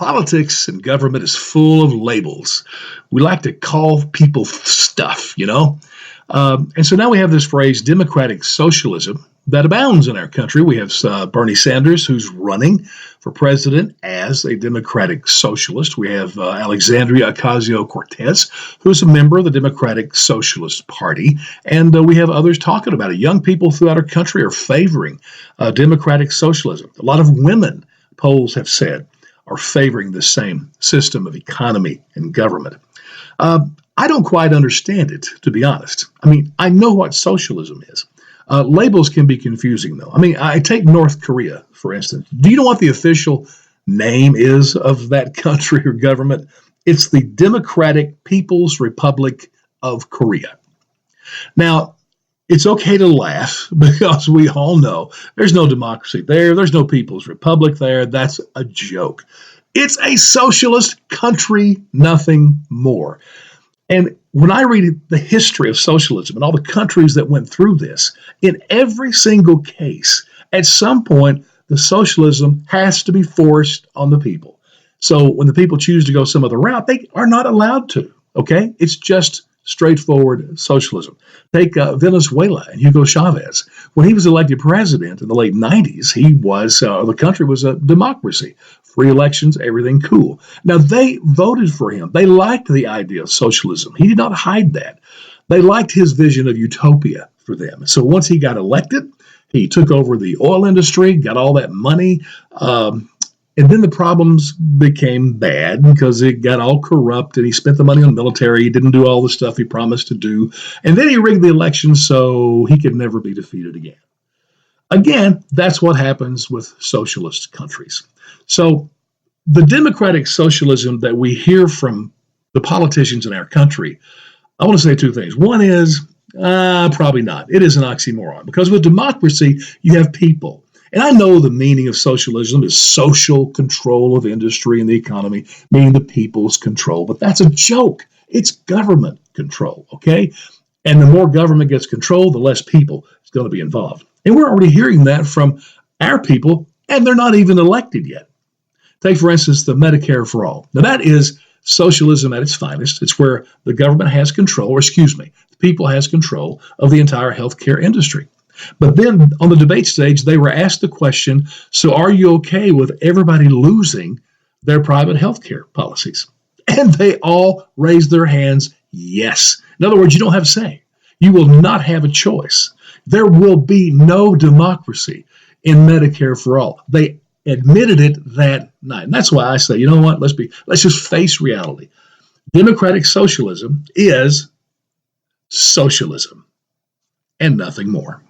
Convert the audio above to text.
Politics and government is full of labels. We like to call people stuff, you know? And so now we have this phrase, democratic socialism, that abounds in our country. We have Bernie Sanders, who's running for president as a democratic socialist. We have Alexandria Ocasio-Cortez, who's a member of the Democratic Socialist Party. And we have others talking about it. Young people throughout our country are favoring democratic socialism. A lot of women, polls have said, are favoring the same system of economy and government. I don't quite understand it, to be honest. I mean, I know what socialism is. Labels can be confusing, though. I mean, I take North Korea, for instance. Do you know what the official name is of that country or government? It's the Democratic People's Republic of Korea. Now, it's okay to laugh because we all know there's no democracy there. There's no People's Republic there. That's a joke. It's a socialist country, nothing more. And when I read the history of socialism and all the countries that went through this, in every single case, at some point, the socialism has to be forced on the people. So when the people choose to go some other route, they are not allowed to, okay? It's just straightforward socialism. Take Venezuela and Hugo Chavez. When he was elected president in the late 90s, the country was a democracy. Free elections, everything cool. Now, they voted for him. They liked the idea of socialism. He did not hide that. They liked his vision of utopia for them. So once he got elected, he took over the oil industry, got all that money, and then the problems became bad because it got all corrupt and he spent the money on the military. He didn't do all the stuff he promised to do. And then he rigged the election so he could never be defeated again. Again, that's what happens with socialist countries. So the democratic socialism that we hear from the politicians in our country, I want to say two things. One is, probably not. It is an oxymoron because with democracy, you have people. And I know the meaning of socialism is social control of industry and the economy, meaning the people's control. But that's a joke. It's government control, okay? And the more government gets control, the less people is going to be involved. And we're already hearing that from our people, and they're not even elected yet. Take, for instance, the Medicare for all. Now, that is socialism at its finest. It's where the government has control, the people has control of the entire healthcare industry. But then on the debate stage, they were asked the question, so are you okay with everybody losing their private healthcare policies? And they all raised their hands, yes. In other words, you don't have a say. You will not have a choice. There will be no democracy in Medicare for all. They admitted it that night. And that's why I say, you know what, let's just face reality. Democratic socialism is socialism and nothing more.